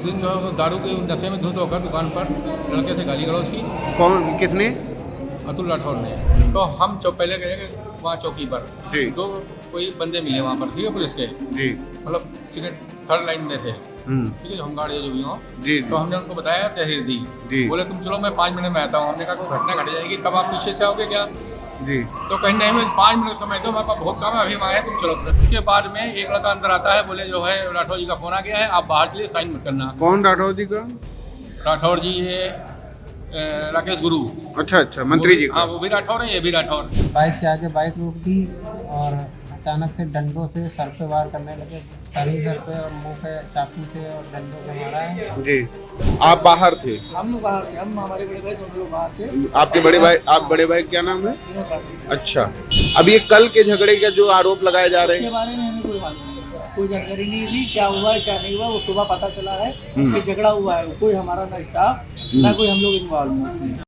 उस दिन जो है वो दारू के नशे में धुत होकर दुकान पर लड़के से गाली गलौज की, कौन, किसने? अतुल राठौर ने। तो हम पहले गए वहाँ चौकी पर, जी। तो कोई बंदे मिले वहाँ पर, ठीक है, पुलिस के, जी। मतलब सेकंड थर्ड लाइन में थे, ठीक है, जो होमगार्ड जो भी हो। जी। तो हमने उनको बताया, तहरीर दी। जी। बोले तुम चलो, मैं 5 मिनट में आता हूँ। हमने कहा कोई घटना घट जाएगी तब आप पीछे से आओगे क्या? जी। तो कहीं नहीं, मैं 5 मिनट समय दो, मेरे पास बहुत काम है, अभी हम आए, तुम चलो। उसके बाद में एक लड़का अंदर आता है, बोले जो है राठौर जी का फोन आ गया है, आप बाहर चलिए, साइन मत करना। कौन राठौर जी का? राठौर जी ये राकेश गुरु। अच्छा अच्छा, मंत्री जी का। हाँ, वो भी राठौर है, ये भी राठौर। बाइक से आके बाइक रोक दी और अचानक से डंडों से सर पे वार करने लगे, सर पे और मुंह पे चाकू से और डंडों से मारा है। जी। आप बाहर थे? हम लोग बाहर थे, हम हमारे बड़े भाई दोनों लोग बाहर थे। आपके बड़े भाई, आप बड़े भाई क्या नाम है? अच्छा, अब ये कल के झगड़े के जो आरोप लगाए जा रहे इसके हैं, बारे में हमें कोई मालूम नहीं, कोई जानकारी नहीं थी, क्या हुआ है क्या नहीं हुआ। वो सुबह पता चला है कि झगड़ा हुआ है, कोई हमारा ना स्टाफ ना कोई हम लोग इन्वॉल्व नहीं।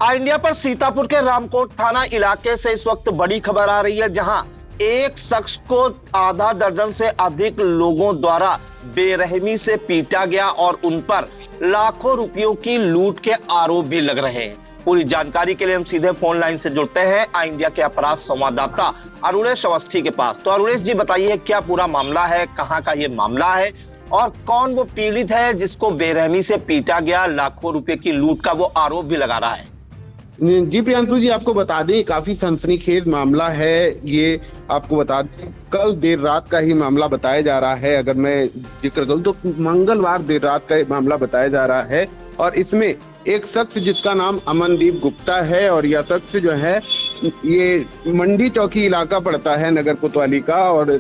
इंडिया पर सीतापुर के रामकोट थाना इलाके से इस वक्त बड़ी खबर आ रही है, जहां एक शख्स को आधा दर्जन से अधिक लोगों द्वारा बेरहमी से पीटा गया और उन पर लाखों रुपयों की लूट के आरोप भी लग रहे हैं। पूरी जानकारी के लिए हम सीधे फोन लाइन से जुड़ते हैं इंडिया के अपराध संवाददाता अरुणेश अवस्थी के पास। तो अरुणेश जी, बताइए क्या पूरा मामला है, कहां का ये मामला है और कौन वो पीड़ित है जिसको बेरहमी से पीटा गया, लाखों रुपए की लूट का वो आरोप भी लगा रहा है? जी प्रियांशु जी, आपको बता दें काफी सनसनीखेज मामला है ये। आपको बता दें कल देर रात का ही मामला बताया जा रहा है। अगर मैं जिक्र करूं तो मंगलवार देर रात का मामला बताया जा रहा है और इसमें एक शख्स जिसका नाम अमनदीप गुप्ता है और यह शख्स जो है ये मंडी चौकी इलाका पड़ता है नगर कोतवाली का और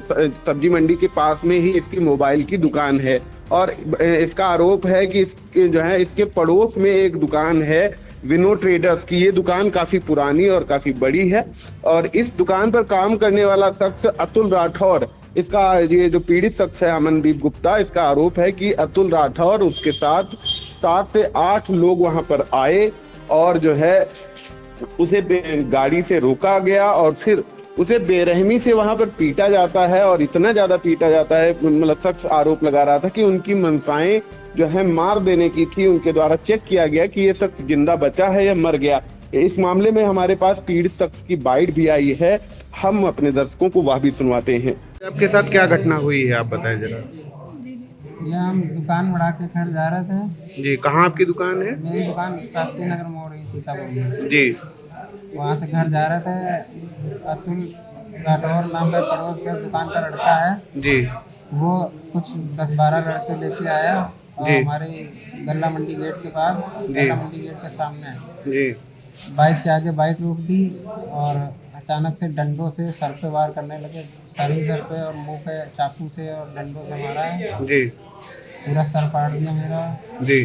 सब्जी मंडी के पास में ही इसकी मोबाइल की दुकान है। और इसका आरोप है कि जो है इसके पड़ोस में एक दुकान है विनो ट्रेडर्स की। ये दुकान काफी पुरानी और काफी बड़ी है और इस दुकान पर काम करने वाला शख्स अतुल राठौर, इसका ये जो पीड़ित शख्स है अमनदीप गुप्ता, इसका आरोप है कि अतुल राठौर उसके साथ 7 से 8 लोग वहां पर आए और जो है उसे गाड़ी से रोका गया और फिर उसे बेरहमी से वहां पर पीटा जाता है और इतना ज्यादा पीटा जाता है, मतलब शख्स आरोप लगा रहा था कि उनकी मनसाएं जो है मार देने की थी। उनके द्वारा चेक किया गया कि ये शख्स जिंदा बचा है या मर गया। इस मामले में हमारे पास पीड़ित शख्स की बाइट भी आई है, हम अपने दर्शकों को वह भी सुनवाते हैं। आपके साथ क्या घटना हुई है, आप बताएं जरा। ये हम दुकान बढ़ा के खड़ जा रहे थे। जी, कहाँ आपकी दुकान है? मेरी दुकान शास्त्री नगर में हो रही सीतापुर में। जी। वहाँ से घर जा रहे थे। अतुल राठौर नाम का पड़ोस के दुकान का लड़का है जी। वो कुछ 10-12 लड़के लेके आया और हमारे गल्ला मंडी गेट के पास, गल्ला मंडी गेट के सामने जी बाइक से आके बाइक रोक दी और अचानक से डंडों से सर पे वार करने लगे, सर पे और मुंह पे चाकू से और डंडों से मारा है। जी। पूरा सर फाड़ दिया मेरा। जी।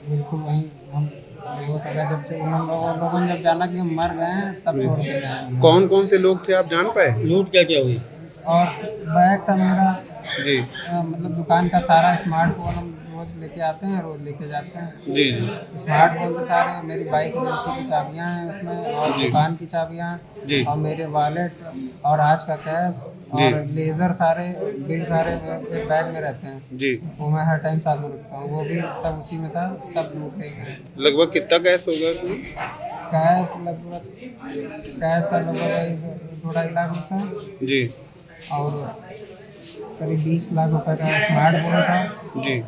बिल्कुल वहीं हम वो तो जब उन लोगों ने जब जाना कि हम मर गए हैं तब छोड़ के गए। कौन कौन से लोग थे आप जान पाए? लूट क्या क्या हुई? और बैग था मेरा, जी। मतलब दुकान का सारा स्मार्टफोन हम रोज लेके आते हैं, रोज लेके जाते हैं। जी जी। स्मार्टफोन तो सारे, मेरी बाइक एजेंसी की चाबियां हैं उसमें और दुकान की चाबियां जी। और मेरे वॉलेट और आज का कैश और लेजर सारे बिल सारे एक बैग में रहते हैं जी। वो मैं हर टाइम साथ में रखता हूँ, वो भी सब उसी में था, सब लूट ले गए। लगभग कितना कैश होगा? कैश था लगभग 2.5 लाख रुपये जी। और करीब 20 लाख रुपए का स्मार्टफोन था जी।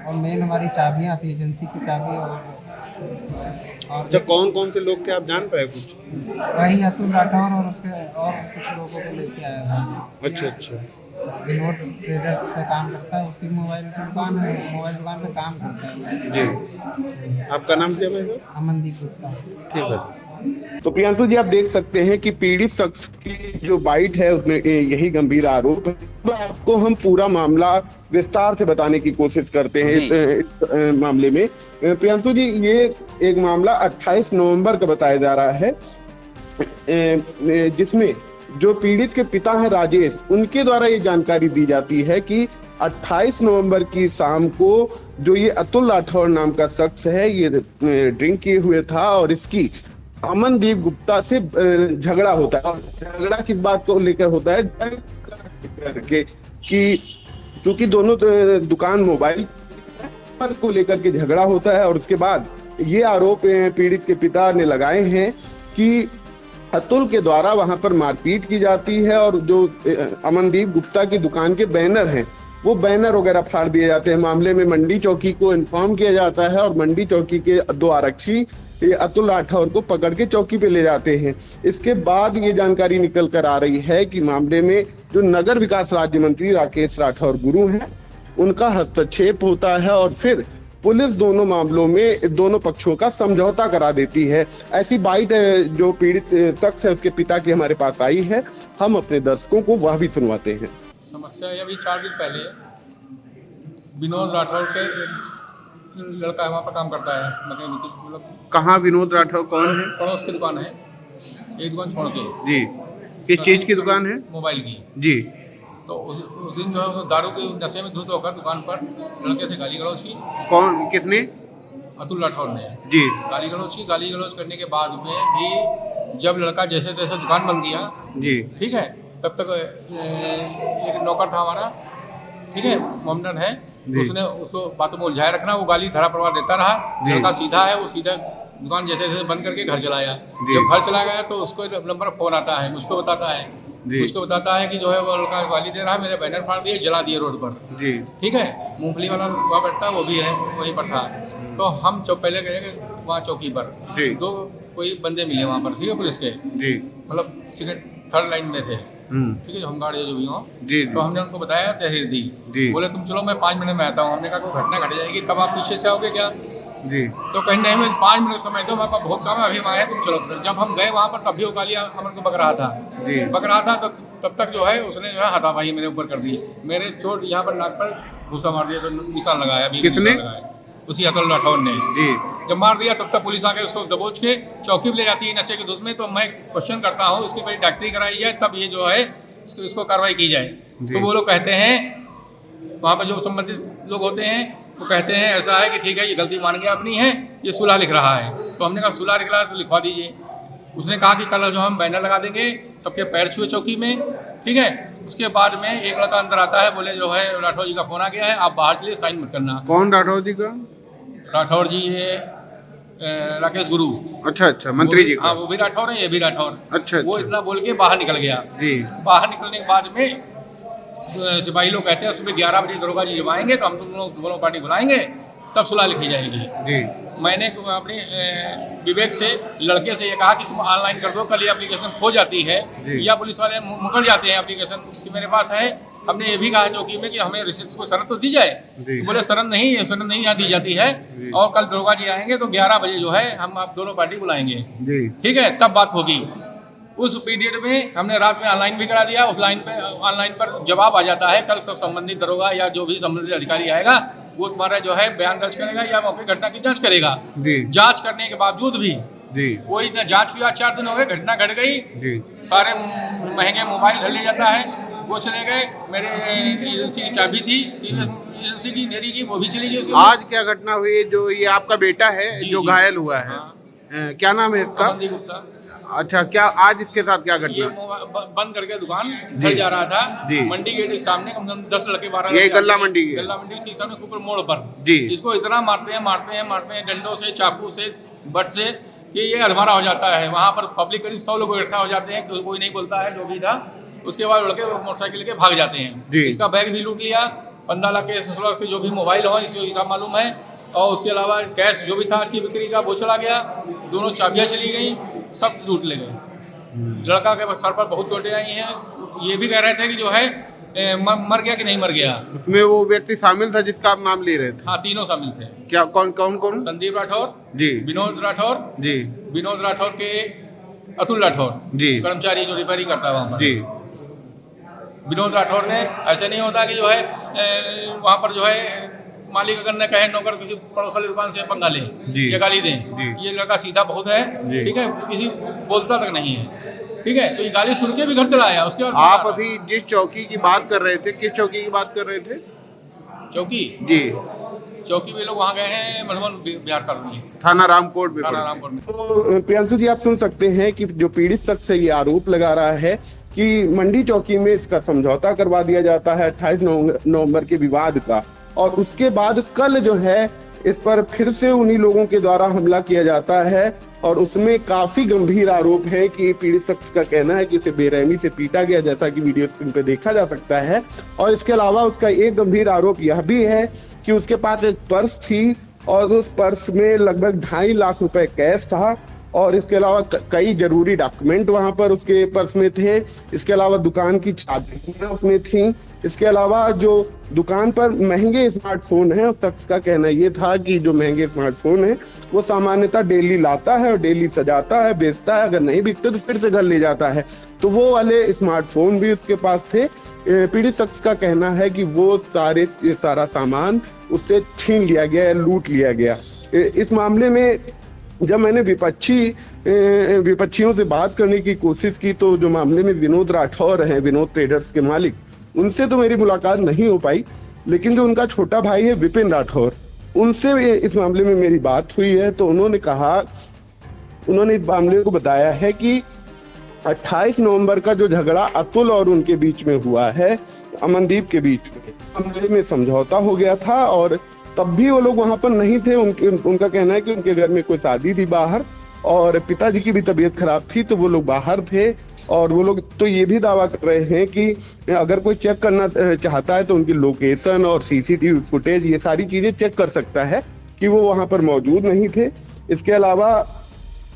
और मेन हमारी चाबियां थी, एजेंसी की चाबी। और अच्छा, कौन कौन से लोग थे आप जान पाए कुछ? वही अतुल राठौर और उसके और कुछ लोगों को लेके आया था। अच्छा अच्छा। विनोद ट्रेडर्स पे काम करता है, उसकी मोबाइल की दुकान है, मोबाइल दुकान पे काम करता है। जी। आपका नाम क्या है? अमनदीप गुप्ता। ठीक है। तो प्रियांशु जी, आप देख सकते हैं कि पीड़ित शख्स की जो बाइट है उसमें यही गंभीर आरोप है। तो आपको हम पूरा मामला विस्तार से बताने की कोशिश करते हैं इस मामले में। प्रियांशु जी, ये एक मामला 28 नवंबर का बताया जा रहा है, जिसमें जो पीड़ित के पिता हैं राजेश, उनके द्वारा ये जानकारी दी जाती है कि 28 नवंबर की शाम को जो ये अतुल राठौर नाम का शख्स है, ये ड्रिंक किए हुए था और इसकी अमनदीप गुप्ता से झगड़ा होता है। और झगड़ा किस बात को लेकर होता है? कि क्योंकि दोनों दुकान मोबाइल पर को लेकर के झगड़ा होता है और उसके बाद ये आरोप पीड़ित के पिता ने लगाए हैं कि अतुल के द्वारा वहां पर मारपीट की जाती है और जो अमनदीप गुप्ता की दुकान के बैनर हैं वो बैनर वगैरह फाड़ दिए जाते हैं। मामले में मंडी चौकी को इन्फॉर्म किया जाता है और मंडी चौकी के 2 आरक्षी अतुल राठौर को पकड़ के चौकी पे ले जाते हैं। इसके बाद ये जानकारी निकल कर आ रही है कि मामले में जो नगर विकास राज्य मंत्री राकेश राठौर गुरु हैं उनका हस्तक्षेप होता है और फिर पुलिस दोनों मामलों में दोनों पक्षों का समझौता करा देती है। ऐसी बाइट जो पीड़ित शख्स है उसके पिता की हमारे पास आई है, हम अपने दर्शकों को वह भी सुनवाते हैं। समस्या ये अभी 4 दिन पहले विनोद राठौर के लड़का वहाँ पर काम करता है मैकेनिक, मतलब कहाँ विनोद राठौर कौन है? पड़ोस की दुकान है, एक दुकान छोड़ के। जी, किस चीज की दुकान है? मोबाइल की। जी। तो उस दिन जो है वो दारू के नशे में धुत होकर दुकान पर लड़के से गाली गलौज की। कौन, किसने? अतुल राठौर ने। जी। गाली गलौज की। गाली गलौज करने के बाद में भी जब लड़का जैसे तैसे दुकान बंद किया, जी, ठीक है, तब तक एक नौकर था हमारा, ठीक है, मोमडन है, उसने उसको बातों में उलझाए रखना, वो गाली धरा प्रवाह देता रहा। लड़का सीधा है, वो सीधा दुकान जैसे जैसे बंद करके घर चला आया। जब घर चला गया तो उसको नंबर फोन आता है, मुझको बताता है कि जो है वो लड़का गाली दे रहा है, मेरे बैनर फाड़ दिए, जला दिए रोड पर। जी, ठीक है। मूंगफली वाला वहाँ बैठता है, वो भी है वहीं पर था। तो हम पहले गए वहाँ चौकी पर, 2 कोई बंदे मिले वहाँ पर, ठीक है, पुलिस के, मतलब सेकंड 3rd लाइन में थे, ठीक है, होमगार्ड जो भी हो। तो हमने उनको बताया, तहरीर दी, बोले तुम चलो मैं 5 मिनट में आता हूँ। हमने कहा कोई घटना घट जाएगी, तब आप पीछे से आओगे क्या? जी। तो कहीं नहीं, मैं 5 मिनट समय दो, मेरे पास बहुत काम है, अभी हम आए, तुम चलो। जब हम गए वहाँ पर तब भी वो गालियाँ अमन को बक रहा था, तो तब तक जो है उसने जो है हाथापाई मेरे ऊपर कर दी। मेरे चोट यहाँ पर नाक पर घूसा मार दिया, तो निशान लगाया। किसने? उसी अतुल राठौर ने। जी। जब मार दिया तब तक पुलिस आके उसको दबोच के चौकी पे ले जाती है नशे के धुस में। तो मैं क्वेश्चन करता हूँ, उसकी भाई डॉक्टरी कराई जाए तब ये जो है इसको कार्रवाई की जाए। तो वो लोग कहते हैं, वहाँ पर जो संबंधित लोग होते हैं वो कहते हैं ऐसा है कि ठीक है, ये गलती मान गया अपनी है, ये सुलह लिख रहा है। तो हमने कहा सुलह लिख रहा है तो लिखवा दीजिए। उसने कहा कि कल जो हम बैनर लगा देंगे, सबके पैर छुए चौकी में, ठीक है। उसके बाद में एक लड़का अंदर आता है, बोले जो है राठौर जी का फोन आ गया है, आप बाहर चलिए, साइन मत करना। कौन राठौर जी का? राठौर जी है राकेश गुरु। अच्छा, मंत्री जी। हाँ, वो भी राठौर है, ये भी राठौर। अच्छा। वो इतना बोल के बाहर निकल गया। जी। बाहर निकलने के बाद में सिपाही लोग कहते हैं सुबह 11 बजे दरोगा जी जब आएंगे तो हम दोनों पार्टी बुलाएंगे, तब सुलह लिखी जाएगी। जी। मैंने अपनी विवेक से लड़के से ये कहा कि तुम ऑनलाइन कर दो, कल ये एप्लीकेशन खो जाती है या पुलिस वाले मुकर जाते हैं एप्लीकेशन कि मेरे पास है। हमने ये भी कहा चौकी में कि हमें रिसिप्ट को शरत तो दी जाए। तो बोले शरत नहीं यहाँ दी जाती है, और कल दरोगा जी आएंगे तो 11 बजे जो है हम आप दोनों पार्टी बुलाएंगे, ठीक है, तब बात होगी। उस पीरियड में हमने रात में ऑनलाइन भी करा दिया। उस ऑनलाइन पर जवाब आ जाता है, कल तो संबंधित दरोगा या जो भी संबंधित अधिकारी आएगा वो तुम्हारा जो है बयान दर्ज करेगा या मौके घटना की जांच करेगा। जांच करने के बावजूद भी कोई ना जांच हुई। 4 दिन हो गए, घटना घट गई, सारे महंगे मोबाइल धर ले जाता है, वो चले गए। मेरे एजेंसी की चाबी थी, एजेंसी की मेरी की, वो भी चली गई। आज क्या घटना हुई? जो ये आपका बेटा है जो घायल हुआ है, क्या नाम है इसका? अमनदीप गुप्ता। अच्छा, क्या आज इसके साथ क्या घटना? बंद करके दुकान घर जा रहा था, मंडी गेट के सामने कम से कम 10 लड़के 12 ये गल्ला मंडी ठीक सामने ऊपर मोड़ पर जी। इसको इतना मारते हैं डंडों से, चाकू से, बट से कि ये अधमरा हो जाता है। वहाँ पर पब्लिक करीब 100 लोग इकट्ठा हो जाते हैं, कोई नहीं बोलता है जो भी था। उसके बाद लड़के मोटरसाइकिल लेके भाग जाते हैं। इसका बैग भी लूट लिया, 15 लाख के 16 लाख के जो भी मोबाइल हो इसको हिसाब मालूम है, और उसके अलावा कैश जो भी था उसकी बिक्री का वो चला गया, दोनों चाबियाँ चली गई, सब लूट ले गए। लड़का के सर पर बहुत चोटें आई हैं। ये भी कह रहे थे कि जो है मर गया कि नहीं मर गया। उसमें वो व्यक्ति शामिल था जिसका आप नाम ले रहे थे? हाँ, तीनों शामिल थे। क्या, कौन? संदीप राठौर जी, विनोद राठौर जी, विनोद राठौर के अतुल राठौर जी, कर्मचारी जो रिपेयरिंग करता है वहाँ पर जी। विनोद राठौर ने, ऐसे नहीं होता कि जो है वहाँ पर जो है मालिक अगर न कहे नौकर किसी पड़ोस वाली दुकान से पंगा ले या गाली दें, ये लड़का सीधा बहुत है, ठीक है, किसी बोलता तक नहीं है, ठीक है। तो ये गाली सुन के भी घर चला आया। उसके बाद आप अभी जिस चौकी की बात कर रहे थे, किस चौकी की बात कर रहे थे? चौकी जी, चौकी में लोग वहाँ गए हैं, मधुबन बिहार का थाना रामकोट में। थाना रामकोट में। तो प्रियांशु जी, आप सुन सकते हैं कि जो पीड़ित शख्स है ये आरोप लगा रहा है कि मंडी चौकी में इसका समझौता करवा दिया जाता है 28 नवंबर के विवाद का, और उसके बाद कल जो है इस पर फिर से उन्हीं लोगों के द्वारा हमला किया जाता है, और उसमें काफी गंभीर आरोप है कि पीड़ित शख्स का कहना है कि उसे बेरहमी से पीटा गया, जैसा कि वीडियो स्क्रीन पे देखा जा सकता है। और इसके अलावा उसका एक गंभीर आरोप यह भी है कि उसके पास एक पर्स थी और उस पर्स में लगभग 2.5 लाख रुपए कैश था, और इसके अलावा कई जरूरी डॉक्यूमेंट वहां पर उसके पर्स में थे। इसके अलावा दुकान की चाबियां उसमें थी। इसके अलावा जो दुकान पर महंगे स्मार्टफोन है, उस शख्स का कहना ये था कि जो महंगे स्मार्टफोन है वो सामान्यतः डेली लाता है और डेली सजाता है, बेचता है, अगर नहीं बिकते तो फिर से घर ले जाता है। तो वो वाले स्मार्टफोन भी उसके पास थे। पीड़ित शख्स का कहना है कि वो सारा सामान उससे छीन लिया गया या लूट लिया गया। इस मामले में जब मैंने विपक्षियों से बात करने की कोशिश की तो जो मामले में विनोद राठौर हैं, विनोद ट्रेडर्स के मालिक, उनसे तो मेरी मुलाकात नहीं हो पाई, लेकिन जो उनका छोटा भाई है विपिन राठौर, उनसे इस मामले में मेरी बात हुई है। तो उन्होंने इस मामले को बताया है कि 28 नवंबर का जो झगड़ा अतुल और उनके बीच में हुआ है, अमनदीप के बीच में, मामले में समझौता हो गया था और तब भी वो लोग वहां पर नहीं थे। उनका कहना है कि उनके घर में कोई शादी थी बाहर, और पिताजी की भी तबीयत खराब थी, तो वो लोग बाहर थे। और वो लोग तो ये भी दावा कर रहे हैं कि अगर कोई चेक करना चाहता है तो उनकी लोकेशन और सीसीटीवी फुटेज, ये सारी चीजें चेक कर सकता है कि वो वहां पर मौजूद नहीं थे। इसके अलावा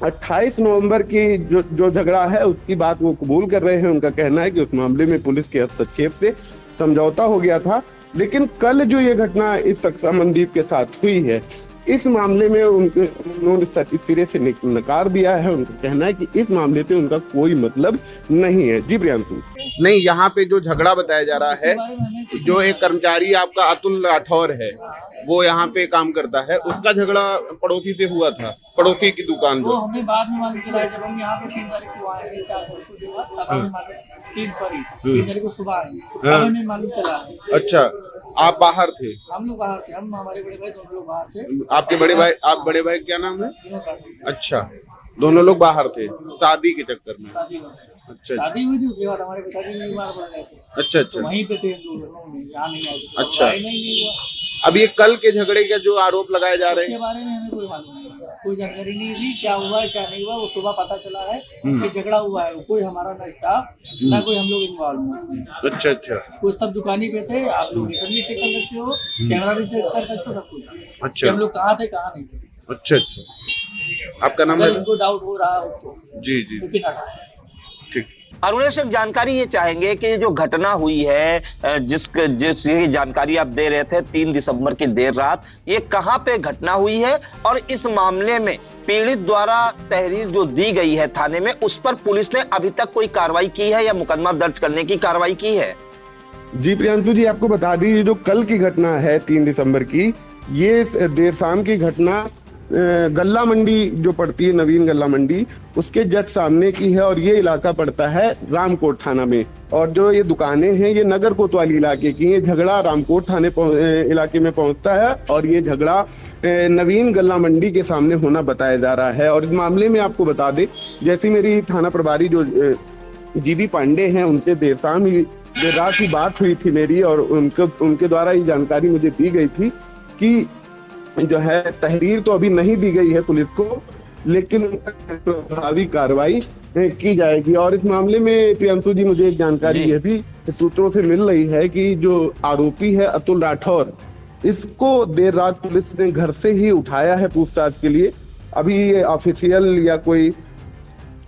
28 नवंबर की जो झगड़ा है उसकी बात वो कबूल कर रहे हैं। उनका कहना है कि उस मामले में पुलिस के हस्तक्षेप से समझौता हो गया था, लेकिन कल जो ये घटना इस शख्स अमनदीप के साथ हुई है, इस मामले में उन्होंने सिरे से नकार दिया है। उनका कहना है कि इस मामले से उनका कोई मतलब नहीं है। जी प्रियांशु। नहीं, यहाँ पे जो झगड़ा बताया जा रहा है, जो एक कर्मचारी आपका अतुल राठौर है, वो यहाँ पे काम करता है, उसका झगड़ा पड़ोसी से हुआ था, पड़ोसी की दुकान वो जो। हमें बाद में मालूम चला जब हम यहाँ पे 3 तारीख को आए हैं, 4 तारीख को सुबह, तब हमें मालूम 3 तारीख को सुबह आए, तब हमें मालूम चला। अच्छा, आप बाहर थे? हम लोग बाहर थे, हम हमारे बड़े भाई दोनों लोग बाहर थे। आपके बड़े भाई क्या नाम है? विनोद राठौर। अच्छा, दोनों लोग बाहर थे शादी के चक्कर में। अच्छा, शादी हुई थी, उसके बाद हमारे पिताजी भी बीमार पड़ गए थे। अच्छा, तो वहीं पे थे हम लोग, यहाँ नहीं आए थे। अच्छा। नहीं हुआ। अब ये कल के झगड़े का जो आरोप लगाए जा रहे उसके हैं, बारे में हमें कोई मालूम नहीं, कोई जानकारी नहीं थी क्या हुआ है क्या नहीं हुआ। वो सुबह पता चला है कि झगड़ा हुआ है, कोई हमारा ना स्टाफ ना कोई हम लोग इन्वॉल्व नहीं। अच्छा अच्छा कुछ सब दुकानी पे थे, आप लोकेशन भी चेक कर सकते हो, कैमरा भी चेक कर सकते हो, सब कुछ। अच्छा, हम लोग कहाँ थे कहाँ नहीं थे। अच्छा अच्छा, आपका नाम अगर है? इनको डाउट हो रहा हो तो जी जी, विपिन राठौर। ठीक। अरुणेश, एक जानकारी ये चाहेंगे कि जो घटना हुई है, जिसकी जानकारी आप दे रहे थे 3 दिसंबर की देर रात, ये कहां पे घटना हुई है, और इस मामले में पीड़ित द्वारा तहरीर जो दी गई है थाने में, उस पर पुलिस ने अभी तक कोई कार्रवाई की है या मुकदमा दर्ज करने की कार्रवाई की है? जी प्रियांशु जी, आपको बता दी जो कल की घटना है 3 दिसंबर की, ये देर शाम की घटना गल्ला मंडी जो पड़ती है, नवीन गल्ला मंडी, उसके जस्ट सामने की है। और ये इलाका पड़ता है रामकोट थाना में, और जो ये दुकानें हैं ये नगर कोतवाली इलाके की। ये झगड़ा रामकोट थाने इलाके में पहुंचता है, और ये झगड़ा नवीन गल्ला मंडी के सामने होना बताया जा रहा है। और इस मामले में आपको बता दें, जैसी मेरी थाना प्रभारी जो जीबी पांडे हैं, उनसे देर रात ही बात हुई थी मेरी, और उनके द्वारा ये जानकारी मुझे दी गई थी कि जो है तहरीर तो अभी नहीं दी गई है पुलिस को, लेकिन प्रभावी कार्रवाई की जाएगी। और इस मामले में प्रियांशु जी, मुझे एक जानकारी ये भी सूत्रों से मिल रही है कि जो आरोपी है अतुल राठौर, इसको देर रात पुलिस ने घर से ही उठाया है पूछताछ के लिए। अभी ये ऑफिशियल या कोई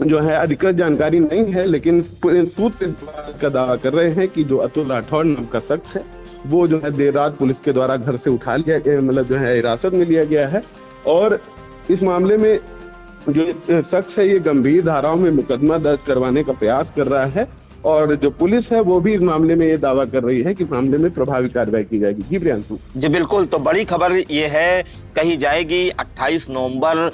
जो है अधिकृत जानकारी नहीं है, लेकिन सूत्र का दावा कर रहे हैं कि जो अतुल राठौर नाम का शख्स है, वो जो है देर रात पुलिस के द्वारा घर से उठा लिया गया, मतलब जो है हिरासत में लिया गया है। और इस मामले में जो शख्स है ये गंभीर धाराओं में मुकदमा दर्ज करवाने का प्रयास कर रहा है, और जो पुलिस है वो भी इस मामले में ये दावा कर रही है कि मामले में प्रभावी कार्रवाई की जाएगी। जी प्रियांशु जी बिल्कुल, तो बड़ी खबर ये है कही जाएगी 28 नवंबर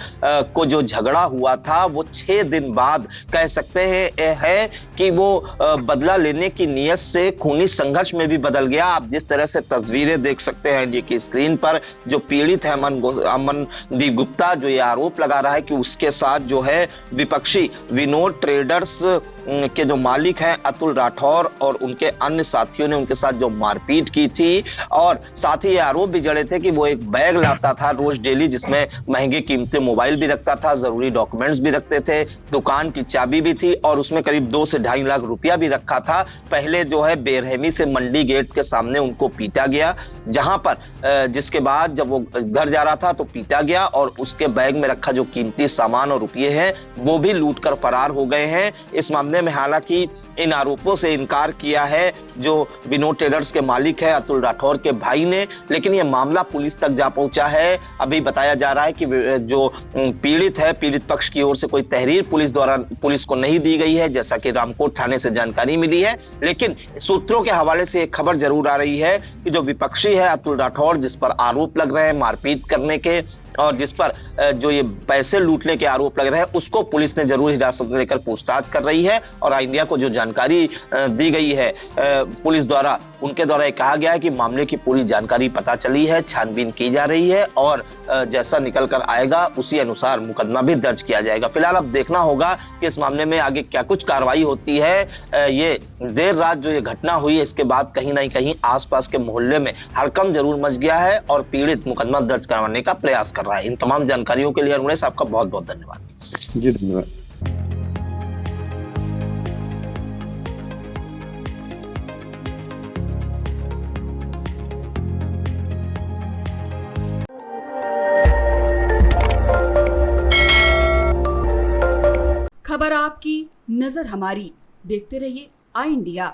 को जो झगड़ा हुआ था वो 6 दिन बाद कह सकते हैं है कि वो बदला लेने की नीयत से खूनी संघर्ष में भी बदल गया। आप जिस तरह से तस्वीरें देख सकते हैं एनडीए की स्क्रीन पर, जो पीड़ित है अमनदीप गुप्ता, जो ये आरोप लगा रहा है कि उसके साथ जो है विपक्षी विनोद ट्रेडर्स के जो मालिक हैं अतुल राठौर और उनके अन्य साथियों ने उनके साथ जो मारपीट की थी, और साथ ही ये आरोप भी जड़े थे कि वो एक बैग लाता था रोज डेली जिसमें महंगे कीमती मोबाइल भी रखता था, जरूरी डॉक्यूमेंट्स भी रखते थे, दुकान की चाबी भी थी और उसमें करीब 2 से 2.5 लाख रुपया भी रखा था। पहले जो है बेरहमी से मंडी गेट के सामने उनको पीटा गया, जहां पर जिसके बाद जब वो घर जा रहा था तो पीटा गया और उसके बैग में रखा जो कीमती सामान और रुपये हैं वो भी लूट कर फरार हो गए हैं। इस मामले में हालांकि इन आरोपों से इनकार किया है जो विनोद ट्रेडर्स के मालिक है अतुल राठौर के भाई ने, लेकिन यह मामला पुलिस तक जा पहुंचा है। अभी बताया जा रहा है कि जो पीड़ित है, पीड़ित पक्ष की ओर से कोई तहरीर पुलिस को नहीं दी गई है, जैसा कि रामकोट थाने से जानकारी मिली है। लेकिन सूत्रों के हवाले से एक खबर जरूर आ रही है कि जो विपक्षी है अतुल राठौर, जिस पर आरोप लग रहे हैं मारपीट करने के और जिस पर जो ये पैसे लूटने के आरोप लग रहे हैं, उसको पुलिस ने जरूर हिरासत में लेकर पूछताछ कर रही है। और इंडिया को जो जानकारी दी गई है पुलिस द्वारा, उनके द्वारा कहा गया है कि मामले की पूरी जानकारी पता चली है, छानबीन की जा रही है और जैसा निकल कर आएगा उसी अनुसार मुकदमा भी दर्ज किया जाएगा। फिलहाल अब देखना होगा कि इस मामले में आगे क्या कुछ कार्रवाई होती है। ये देर रात जो ये घटना हुई है, इसके बाद कहीं ना कहीं आसपास के मोहल्ले में हड़कंप जरूर मच गया है और पीड़ित मुकदमा दर्ज करवाने का प्रयास कर रहा है। इन तमाम जानकारियों के लिए अरुणेश आपका बहुत बहुत धन्यवाद। जी धन्यवाद। खबर आपकी, नजर हमारी। देखते रहिए आई इंडिया।